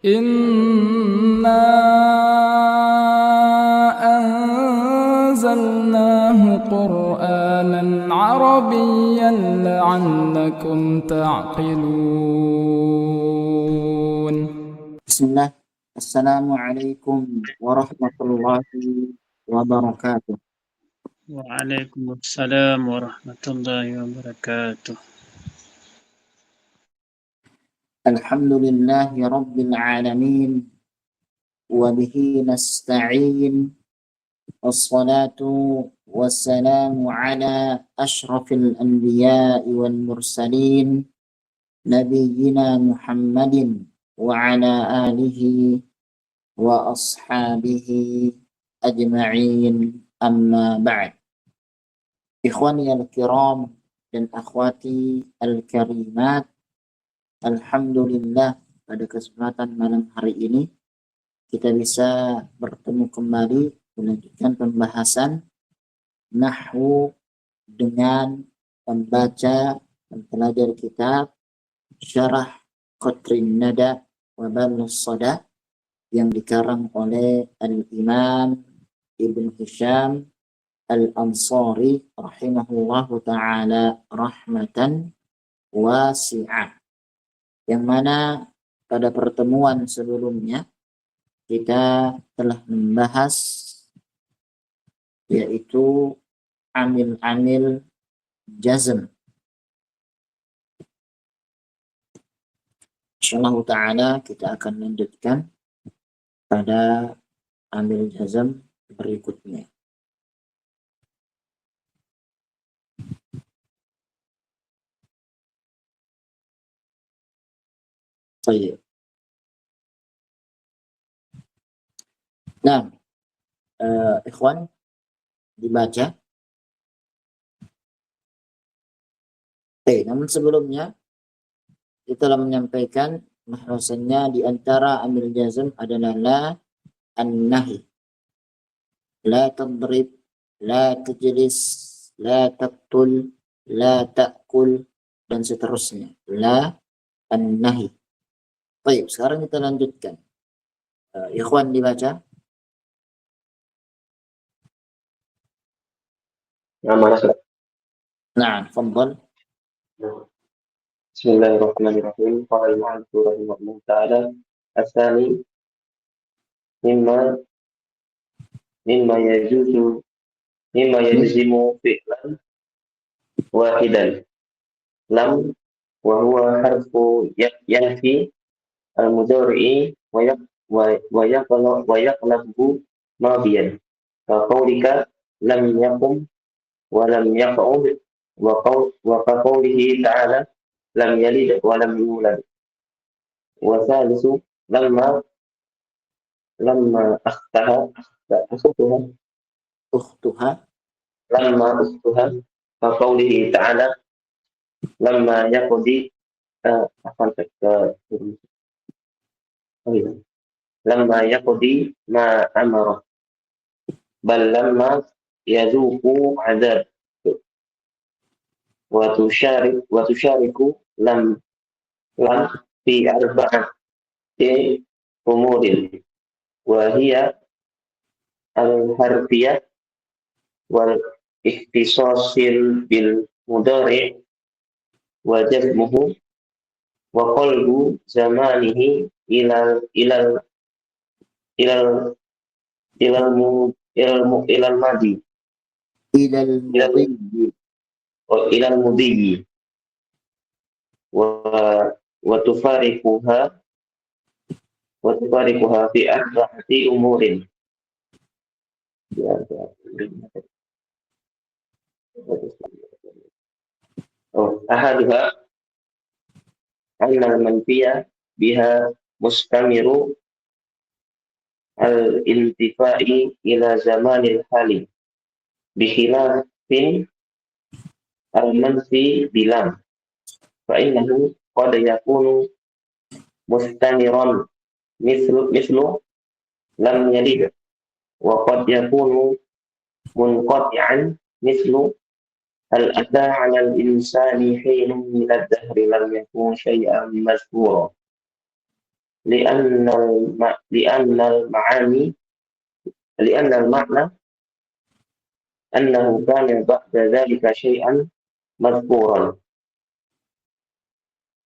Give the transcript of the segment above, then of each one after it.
إنا أنزلناه قرآنا عربيا لعلكم تعقلون. بسم الله. السلام عليكم ورحمة الله وبركاته. Waalaikumsalam warahmatullahi wabarakatuh. الحمد لله رب العالمين وبه نستعين، والصلاة والسلام على أشرف الأنبياء والمرسلين نبينا محمد وعلى آله وأصحابه أجمعين، أما بعد. Ikhwani al-kiram dan akhwati al-karimat, alhamdulillah pada kesempatan malam hari ini kita bisa bertemu kembali melanjutkan pembahasan nahwu dengan membaca mempelajari kitab Syarah Qatrin Nada wa Balus Sada yang dikarang oleh Al-Imam Ibn Hisham Al-Ansari rahimahullahu ta'ala rahmatan wasi'ah, yang mana pada pertemuan sebelumnya kita telah membahas yaitu amil-amil jazm. Insyaallah ta'ala kita akan lanjutkan pada amil jazm berikutnya. Baik. Nah, ikhwan, dibaca. Namun sebelumnya kita telah menyampaikan bahwasanya di antara amil jazm adalah la an-nahi. La tadrib, la tajlis, la taqtul, la ta'kul, dan seterusnya. La an-nahi. Baik, sekarang kita lanjutkan. Ikhwan dibaca. Nah, fadhal. Bismillahirrahmanirrahim. Qala al-mu'allif rahimahullah ta'ala as-sani mimma yajzimu fi'lan wahidan lam wa huwa harfu yanfi al-mudhari'i wa yaqlabu madiyan ka qawlika lam yakum wa lam yaq'ud wa ka qawlihi ta'ala lam yalid wa lam yulad. Wa thalithu lamma ukhtuha ka qawlihi ta'ala lamma yaqdi lamma yaqdi ma amara bal lamma yadhuqu adab wa tushariku lam fi arba'ati umurin wa hiya al-harfiyah wal ikhtisasil bil mudhari' wa jazmuhu wa qalbu zamanihi ilal madi ilal mudhi wa tufarikuha fi arba'ati umurin. Ahaduha annal manfiya biha mustamiru al-intifa'i ila zamanil hali bikhilafin al-manfi bilam fa innahu qad yakunu mustamiran mislu lam yalid wa qad yakunu munqati'an mislu hal ata 'ala al-insani hinun min ad-dahri lam yakun syai'an mazkura. لأن المعاني لأن المعنى أنه كان بعد ذلك شيئا مذكورا،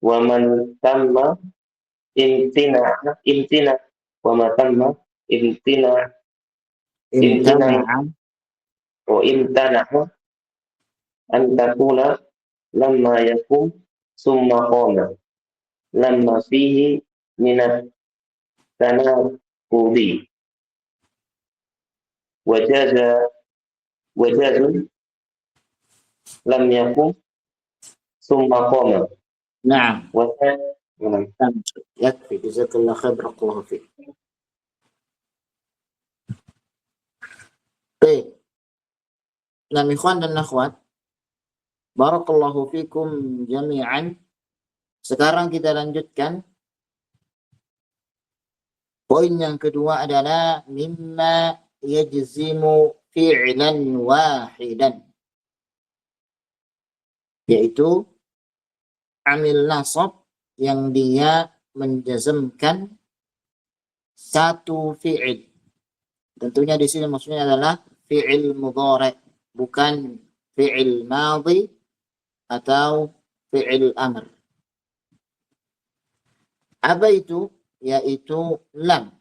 ومن تم امتناع وما تم امتناع امتناع امتنع وامتنع أن تكون لما يقوم ثم قام، لما فيه من التناقض، وجاز لم يقم ثم قام. نعم. نعم. يكفي، جزاك الله خير، بارك الله فيك. Baik. Nah, ikhwan dan akhwat, barakallahu fikum jami'an. Sekarang kita lanjutkan. Poin yang kedua adalah mimma yajzimu fi'lan wahidan, yaitu amil nasab yang dia menjazmkan satu fi'il. Tentunya di sini maksudnya adalah fi'il mudhari', bukan fi'il madhi atau fi'il amr. Apa itu? Yaitu lam.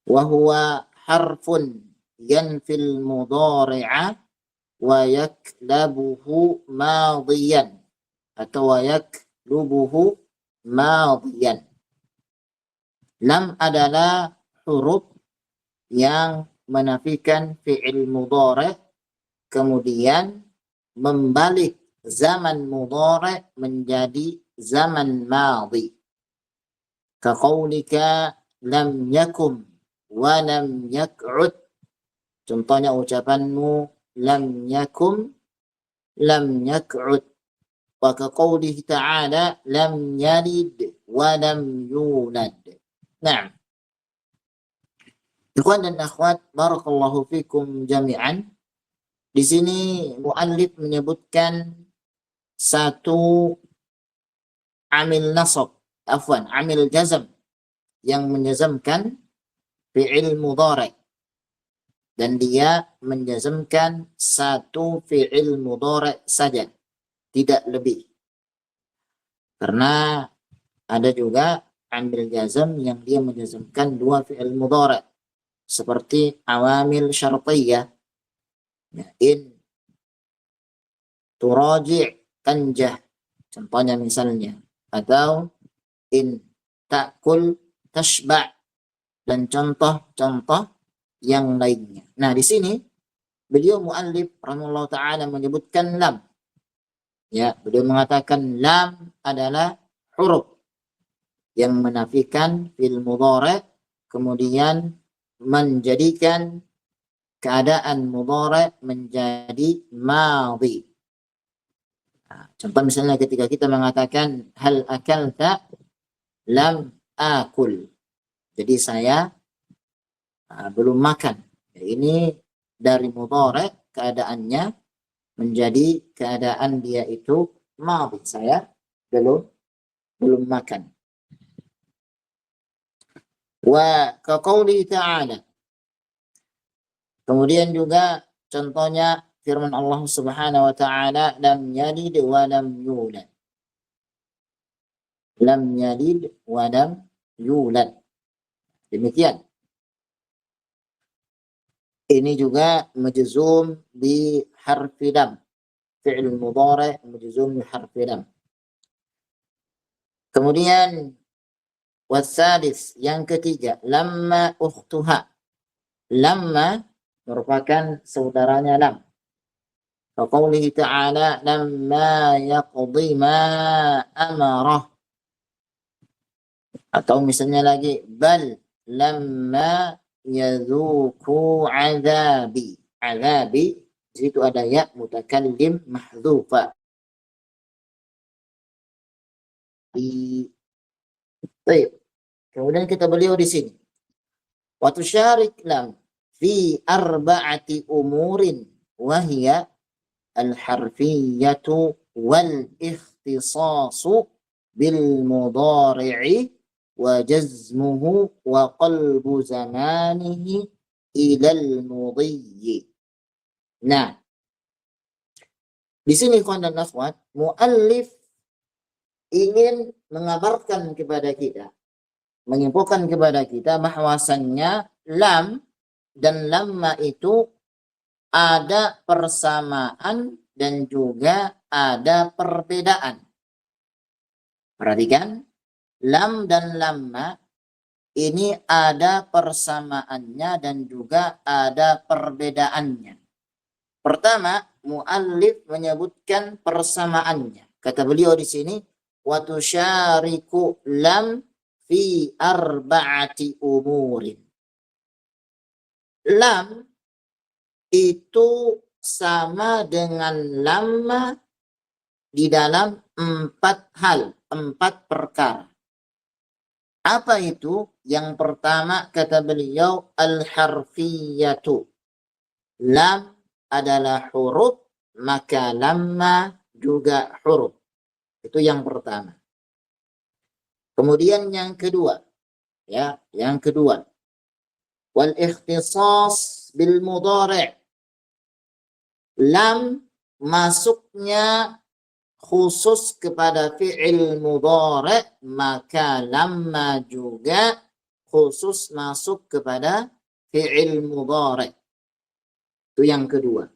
Wa huwa harfun yanfil mudhari'a wa yaklabuhu madhiyan, atau wa yaklubuhu madhiyan. Lam adalah huruf yang menafikan fi'il mudhari', kemudian membalik zaman mudhari' menjadi zaman madhi. Kaqaulika lam yakum wa lam yak'ud. Contohnya ucapanmu lam yakum lam yak'ud. Wa kaqaulihi ta'ala lam yalid wa lam yulad. Nah, ikhwan dan akhwat, barakallahu fikum jami'an. Di sini muallif menyebutkan satu amil nasab, amil jazm yang menjazmkan fi'il mudhari', dan dia menjazmkan satu fi'il mudhari' saja, tidak lebih. Karena ada juga amil jazm yang dia menjazmkan dua fi'il mudhari', seperti awamil syartiyah, ya, in turaji' tanjah, contohnya misalnya, atau in ta'kul tashba', dan contoh-contoh yang lainnya. Nah, di sini beliau muallif rahimahullah ta'ala menyebutkan lam. Ya, beliau mengatakan lam adalah huruf yang menafikan fil mudhari', kemudian menjadikan keadaan mudhari' menjadi madhi. Nah, contoh misalnya ketika kita mengatakan hal akalta, lam akul, jadi saya belum makan. Ini dari mudhari' keadaannya menjadi keadaan dia itu madhi, saya belum makan. Wa kaqauli ta'ala, kemudian juga contohnya firman Allah Subhanahu wa ta'ala lam yalid wa lam yulad. Lam yalid wa lam yulad. Demikian. Ini juga majzum bi harfi lam. Fi'il mudhari' majzum bi harfi lam. Kemudian wasadis, yang ketiga, lamma ukhtuha. Lamma merupakan saudaranya lam. Faqaulihi ta'ala lamma yaqdi ma amarah. Atau misalnya lagi, bal lamma yadhuku azabi. Azabi, di situ ada ya mutakallim mahdhufa. Baik. Kemudian kita beliau di sini. Wa tusyarik lam fi arba'ati umurin wa hiya al-harfiyyatu wal ikhtisasu bil mudhari'i wa jazmuhu wa qalbu zamanihi ilal mudhi. Nah, di sini kawan dan akhwat, muallif ingin mengabarkan kepada kita, menginfokan kepada kita bahwasannya lam dan lamma itu ada persamaan dan juga ada perbedaan. Perhatikan, lam dan lamma ini ada persamaannya dan juga ada perbedaannya. Pertama, muallif menyebutkan persamaannya. Kata beliau di sini, wa tusyariku lam fi arba'ati umurin. Lam itu sama dengan lamma di dalam 4 hal, 4 perkara. Apa itu? Yang pertama kata beliau al-harfiyatu. Lam adalah huruf, maka lamma juga huruf. Itu yang pertama. Kemudian yang kedua, ya, yang kedua, wal ikhtisas bil mudhari'. Lam masuknya khusus kepada fi'il mudhari', maka lamma juga khusus masuk kepada fi'il mudhari'. Itu yang kedua.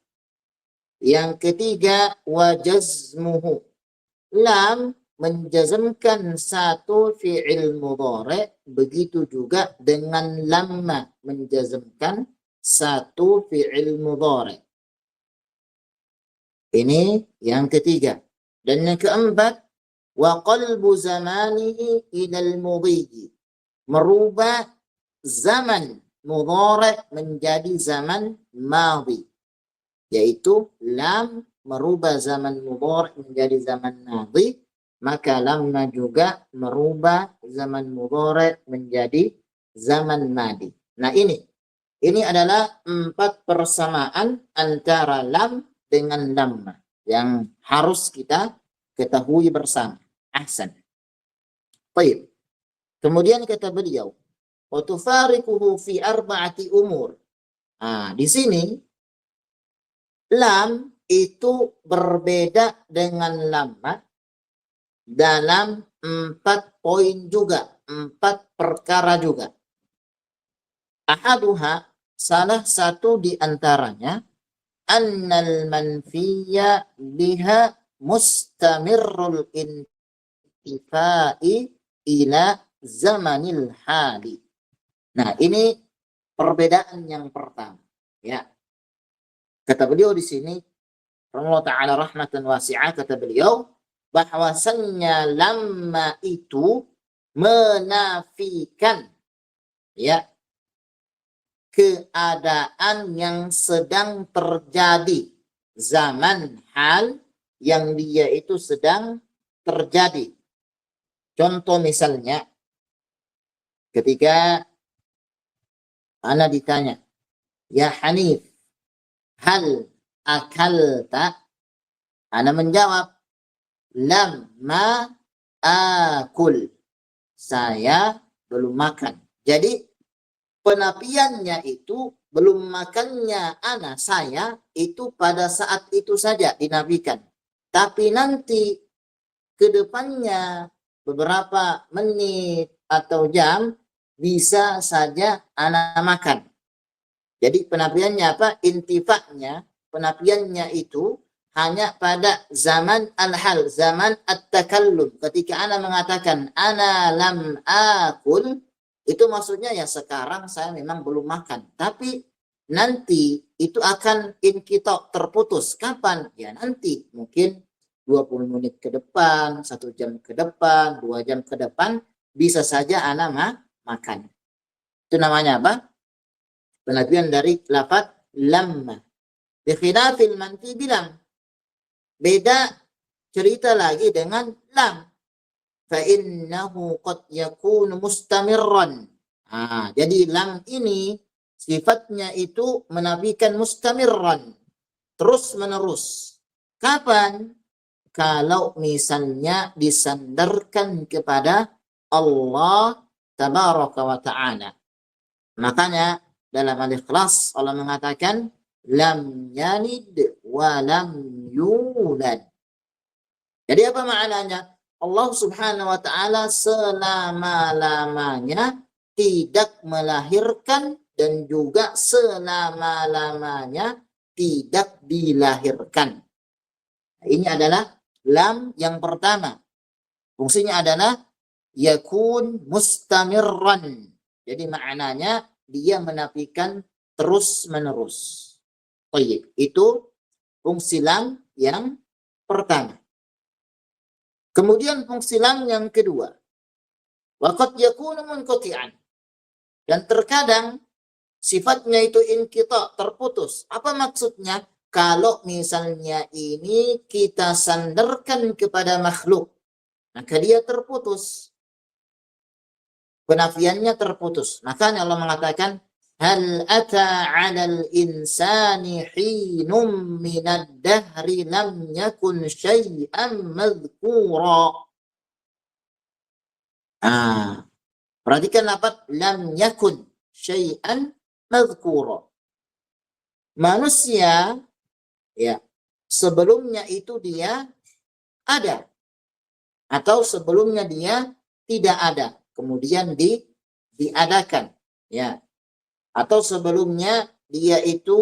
Yang ketiga, wa jazmuhu. Lam menjazmkan satu fi'il mudhari', begitu juga dengan lamma menjazmkan satu fi'il mudhari'. Ini yang ketiga. Dan yang keempat, wa qalbu zamanihi ilal mudhi. Merubah zaman mudhari' menjadi zaman madhi. Yaitu lam merubah zaman mudhari' menjadi zaman madhi, maka lamma juga merubah zaman mudhari' menjadi zaman madhi. Nah, ini adalah 4 persamaan antara lam dengan lamma yang harus kita ketahui bersama. Ahsan. Baik. Kemudian kata beliau, wa tufariquhu fi arba'ati umur. Di sini lam itu berbeda dengan lamma dalam 4 poin juga, 4 perkara juga. Ahaduha, salah satu di antaranya, annal manfiya biha mustamirrul intifai ila zamanil hali. Nah, ini perbedaan yang pertama, ya. Kata beliau di sini, Allah Ta'ala rahmatan wasi'ah, kata beliau, bahwasannya lamma itu menafikan, ya, keadaan yang sedang terjadi, zaman hal yang dia itu sedang terjadi. Contoh misalnya, ketika ana ditanya, ya Hanif, hal akalta? Ana menjawab, lam ma akul. Saya belum makan. Jadi penafiannya itu belum makannya saya itu pada saat itu saja dinafikan. Tapi nanti ke depannya beberapa menit atau jam bisa saja ana makan. Jadi penafiannya apa? Intifaknya, penafiannya itu hanya pada zaman al-hal, zaman at-takallum. Ketika ana mengatakan ana lam akul, itu maksudnya ya sekarang saya memang belum makan. Tapi nanti itu akan inqita', terputus. Kapan? Ya nanti mungkin 20 menit ke depan, 1 jam ke depan, 2 jam ke depan, bisa saja ana makan. Itu namanya apa? Penafian dari lafaz lamma. Bikhilafil manfi bilam. Beda cerita lagi dengan lam. Fa'innahu qad yakunu mustamirran. Jadi lam ini sifatnya itu menafikan mustamirran, terus menerus. Kapan? kalau misalnya disandarkan kepada Allah tabaraka wa ta'ala. Makanya dalam Al-Ikhlas Allah mengatakan lam yalid wa lam yulad. Jadi apa maknanya? Allah Subhanahu wa taala selama-lamanya tidak melahirkan dan juga selama-lamanya tidak dilahirkan. Ini adalah lam yang pertama. Fungsinya adalah yakun mustamirran. Jadi maknanya dia menafikan terus-menerus. Baik, itu fungsi lam yang pertama. Kemudian fungsi lam yang kedua. Waqad yakunu munqati'an. Dan terkadang sifatnya itu inqita, terputus. Apa maksudnya? Kalau misalnya ini kita sandarkan kepada makhluk, maka dia terputus. Penafiannya terputus. Makanya Allah mengatakan hal ata 'alal insani hinum minad dahri lam yakun syai'an madhkura. Perhatikan lafaz lam yakun syai'an madhkura. Manusia ya sebelumnya itu dia ada atau sebelumnya dia tidak ada, kemudian diadakan ya. Atau sebelumnya dia itu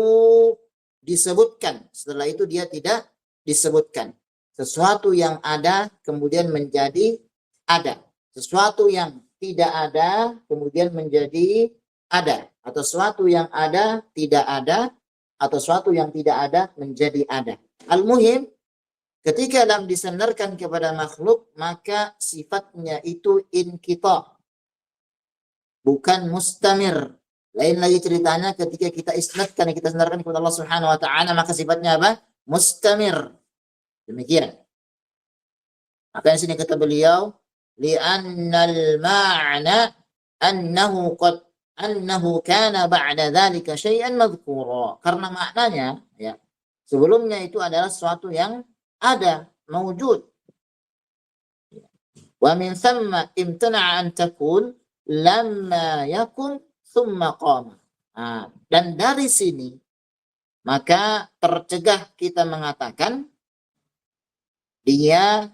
disebutkan, setelah itu dia tidak disebutkan. Sesuatu yang ada kemudian menjadi ada. Sesuatu yang tidak ada kemudian menjadi ada. Atau sesuatu yang ada tidak ada. Atau sesuatu yang tidak ada menjadi ada. Al-muhim, ketika lam disandarkan kepada makhluk, maka sifatnya itu inqita, bukan mustamir. Lain lagi ceritanya ketika kita isnadkan, kita sandarkan kepada Allah Subhanahu wa taala, maka sifatnya apa? Mustamir. Demikian. Maka di sini kata beliau, li'annal ma'na annahu kana ba'da dzalika syai'an madhkura. Karena maknanya ya, sebelumnya itu adalah sesuatu yang ada, mawjud. Wa min thamma imtana'a an takun lamma yakun thumma qama. Dan dari sini maka tercegah kita mengatakan dia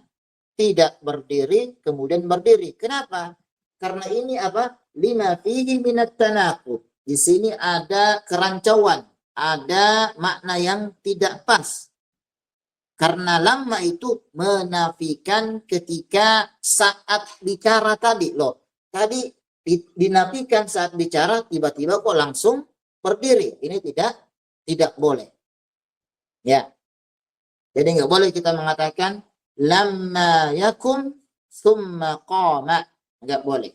tidak berdiri kemudian berdiri. Kenapa? Karena ini apa? Lima fihi minat tanaqud. Di sini ada kerancauan, ada makna yang tidak pas. Karena lama itu menafikan ketika saat bicara tadi loh. Tadi dinafikan saat bicara, tiba-tiba kok langsung berdiri. Ini tidak boleh. Ya. Jadi nggak boleh kita mengatakan lamma yakum thumma qama. Nggak boleh.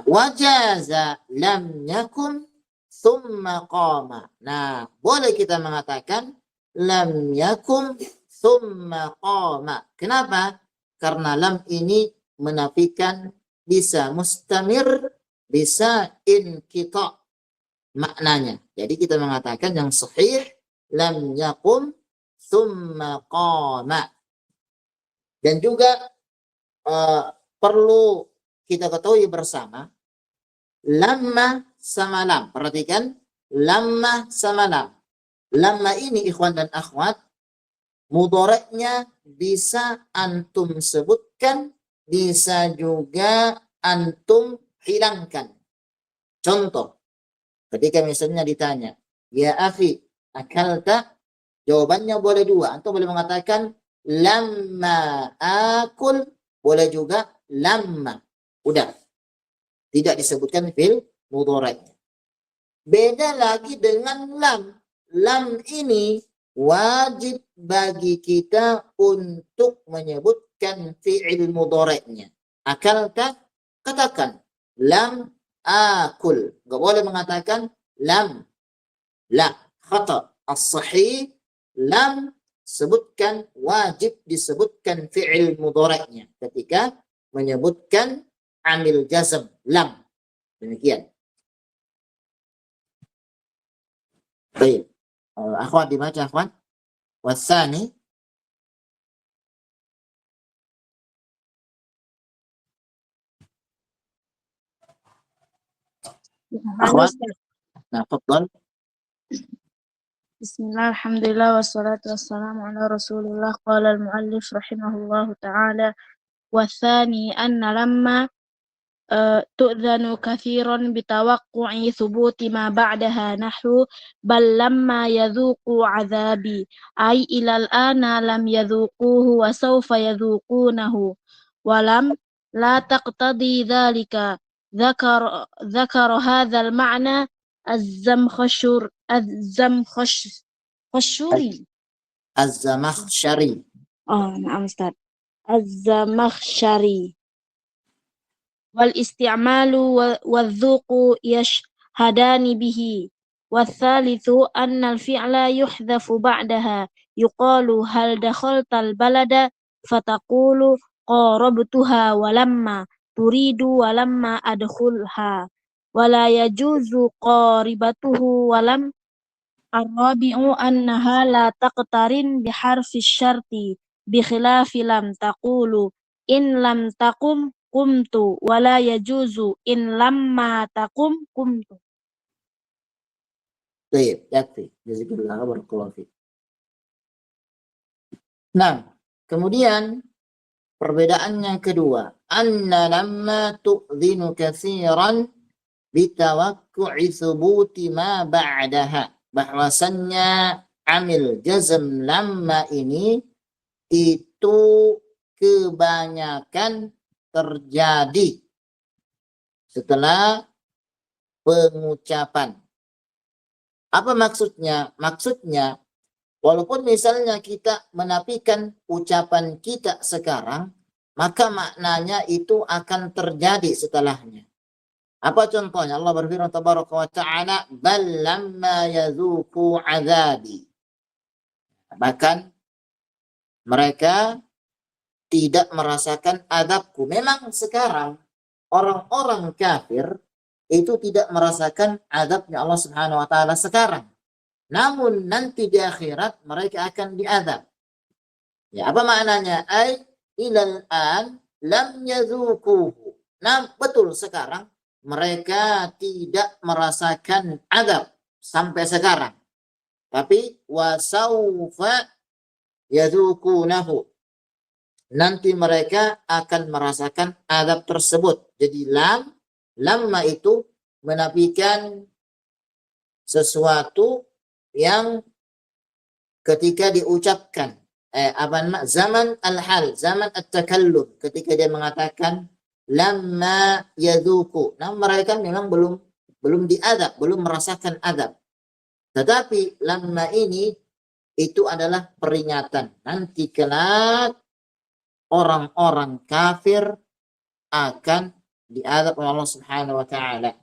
Wajaza lam yakum thumma qama. Nah, boleh kita mengatakan lam yakum thumma qama. Kenapa? Karena lam ini menafikan bisa mustamir, bisa inqita maknanya. Jadi kita mengatakan yang sahih lam yakum thumma qama. Dan juga perlu kita ketahui bersama lamma sama lam. Perhatikan lamma sama lam. Lamma ini ikhwan dan akhwat mudhari'nya bisa antum sebutkan, bisa juga antum hilangkan. Contoh, ketika misalnya ditanya, ya akhi, akalta? Jawabannya boleh dua. Antum boleh mengatakan lamma akul, boleh juga lamma. Udah. Tidak disebutkan fil mudhari'nya. Beda lagi dengan lam. Lam ini wajib bagi kita untuk menyebutkan fi'il mudhari'nya. Akalta, katakan lam akul. Enggak boleh mengatakan lam. La, khata. As-sahih lam sebutkan, wajib disebutkan fi'il mudhari'nya ketika menyebutkan amil jazm lam. Demikian. Baik. Akhwat dibaca akhwat. Wasani Akhwat, nah, tafadhal. Bismillah, alhamdulillah, wassalatu wassalamu ala rasulillah. Qala al-muallif rahimahullahu ta'ala. Wathani anna lamma tu'dhanu kathiran bitawaqqu'i thubuti ma ba'daha nahwu bal lamma yadhuqu adhabi ay ilal ana lam yadhuquhu wa sawfa yadhuqunahu walam la taqtadi dhalika ذكر هذا المعنى الزمخشري Az-Zamakhsyari. نعم أستاذ الزمخشري والاستعمال والذوق يشهدان به والثالث أن الفعل يحذف بعدها يقال هل دخلت البلد فتقول قاربتها ولما تريد ولما أدخلها ولا يجوز قاربته ولم. الرابع أنها لا تقترن بحرف الشرط بخلاف لم تقول إن لم تقم قمت ولا يجوز إن لما تقم قمت. Baik, yakfi. Jazakallah barakallahu fiik. Nah, kemudian perbedaan yang kedua, anna lamma tu'dhinu katsiran bitawaqqu'i thubuti ma ba'daha. Bahwasannya amil jazm lamma ini itu kebanyakan terjadi setelah pengucapan. Apa maksudnya? Maksudnya, walaupun misalnya kita menafikan ucapan kita sekarang, maka maknanya itu akan terjadi setelahnya. Apa contohnya? Allah berfirman tabaraka wa ta'ala, bal lamma yadhuqu azabi. Bahkan mereka tidak merasakan adabku. Memang sekarang orang-orang kafir itu tidak merasakan adabnya Allah Subhanahu wa taala sekarang. Namun nanti di akhirat mereka akan diazab. Ya, apa maknanya? Ai ilal an lam yadzuquhu. Nah, betul sekarang mereka tidak merasakan adab sampai sekarang. Tapi wasaufa yadzuqunahu. Nanti mereka akan merasakan adab tersebut. Jadi lamma itu menafikan sesuatu yang ketika diucapkan zaman al-hal, zaman at-takallum, ketika dia mengatakan lamma yadhuku. Nah, mereka memang belum diadab, belum merasakan adab. Tetapi lamma ini itu adalah peringatan. Nanti kelak orang-orang kafir akan diadab oleh Allah Subhanahu wa taala.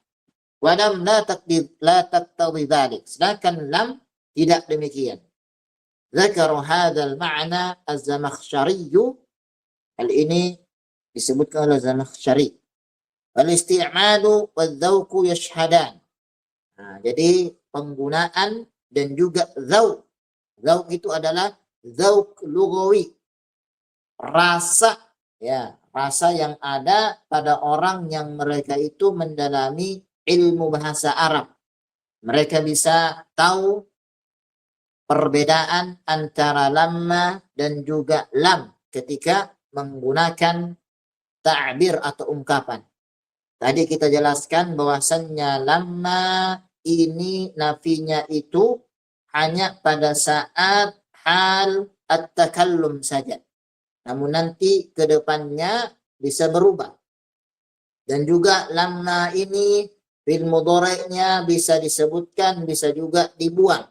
Wa lam la taqtadi dzalik. Sedangkan lam tidak demikian. Dzakaru hadzal ma'na az-Zamakhsyari. Hal ini disebutkan oleh Zamakhsyari. Wal isti'malu wadz-dzauqu yashhadan. Nah, jadi penggunaan dan juga dzauq. Dzauq itu adalah dzauq lughawi. Rasa, ya, rasa yang ada pada orang yang mereka itu mendalami ilmu bahasa Arab. Mereka bisa tahu perbedaan antara lamma dan juga lam ketika menggunakan ta'bir atau ungkapan. Tadi kita jelaskan bahwasannya lamma ini nafinya itu hanya pada saat hal at-takallum saja. Namun nanti ke depannya bisa berubah. Dan juga lamma ini fil mudhari'nya bisa disebutkan, bisa juga dibuang.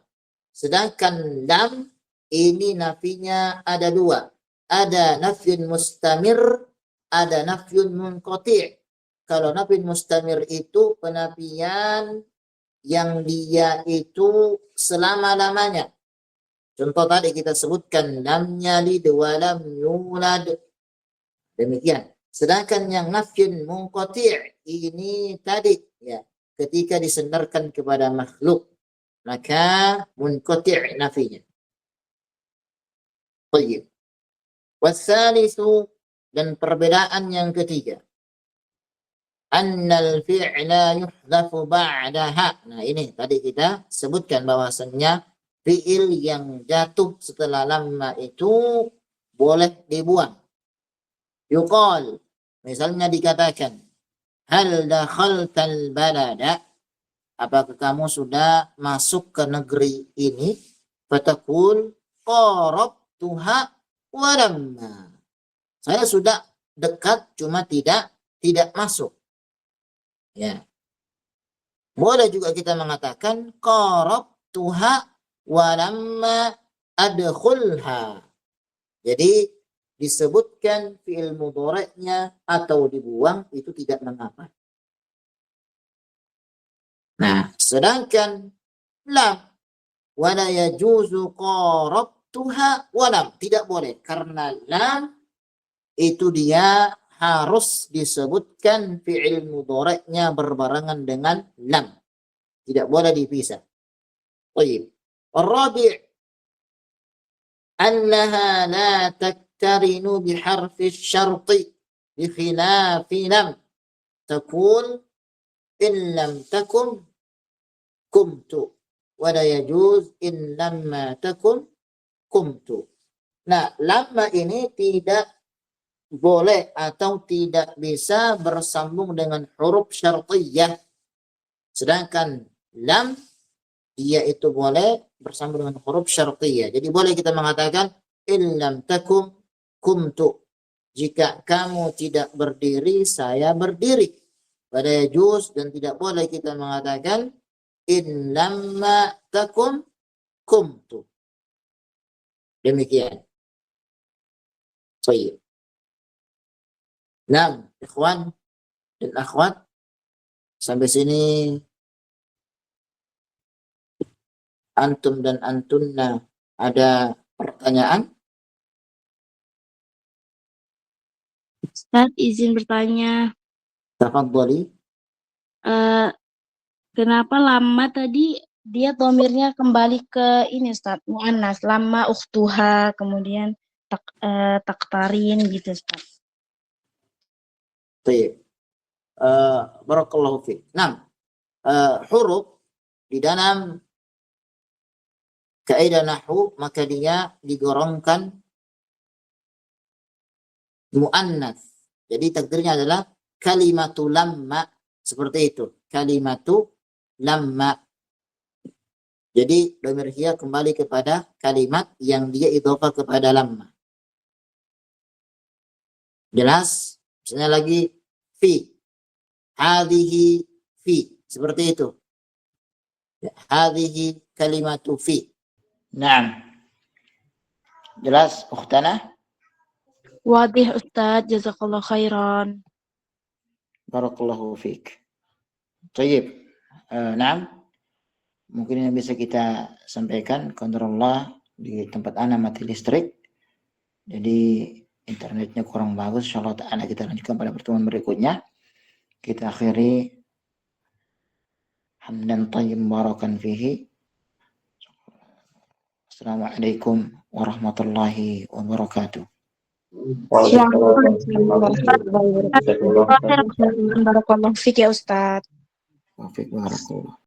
Sedangkan lam ini nafinya ada dua. Ada nafyun mustamir, ada nafyun munqati'. Kalau nafyun mustamir itu penafian yang dia itu selama-lamanya. Contoh tadi kita sebutkan lam yalid wa lam yulad. Demikian. Sedangkan yang nafyun munqati' ini tadi, ya, ketika disandarkan kepada makhluk, maka munqati' nafinya. Baik. Wasalisu, dan perbedaan yang ketiga. annal fi'la yuhdhafu ba'daha. Nah, ini tadi kita sebutkan bahwasannya fi'il yang jatuh setelah lamma itu boleh dibuang. Yuqal, misalnya dikatakan, hal dakhaltal balada, apakah kamu sudah masuk ke negeri ini? Fatakul qarabtuha wa lamma. Saya sudah dekat, cuma tidak masuk. Ya. Boleh juga kita mengatakan qarabtuha wa lamma adkhulha. Jadi disebutkan fi'il mudhari'nya atau dibuang itu tidak mengapa. Nah, sedangkan lam wala yajuzu qarabtuha wa lam, tidak boleh karena lam itu dia harus disebutkan fi'il mudhari'nya berbarengan dengan lam. Tidak boleh dipisah. Baik. Ar-rabi' annaha la taktarinu biharfi syarti bi khilafi lam. Taqul in lam takum kumtu wa la yajuz in lamma takum kumtu. Nah, lamma ini tidak boleh atau tidak bisa bersambung dengan huruf syartiyah. Sedangkan lam dia itu boleh bersambung dengan huruf syartiyah. Jadi boleh kita mengatakan in lam takum kumtu. Jika kamu tidak berdiri, saya berdiri. Pada yajuz, dan tidak boleh kita mengatakan in lamma takum kumtu. Demikian. Baik. Nah, ikhwan dan akhwat, sampai sini antum dan antunna ada pertanyaan? Ustaz, izin bertanya. Tafadhali. Kenapa lama tadi dia domirnya kembali ke ini Ustaz, mu'annas, lama ukhtuha, kemudian taktarin gitu Ustaz. Baik. Barakallahu fiik. Nah, huruf di dalam kaidah nahwu maka dia digolongkan muannas. Jadi takdirnya adalah kalimatu lamma, seperti itu. Kalimatu lamma. Jadi dhamir hiya kembali kepada kalimat yang dia idhofah kepada lamma. Jelas? Misalnya lagi fi, hadhihi fi, seperti itu. Hadhihi kalimatu fi. Naam. Jelas, ukhtana? Wadih Ustaz, jazakallah khairan. Barakallahu fiik. Tayyib. Naam. Mungkin yang bisa kita sampaikan, qadarullah di tempat ana mati listrik. Jadi internetnya kurang bagus. Insyaallah ta'ala kita lanjutkan pada pertemuan berikutnya. Kita akhiri hamdan thayyib barakan fihi. Assalamualaikum warahmatullahi wabarakatuh. Barakallahu fiik ya Ustaz. Waalaikumsalam.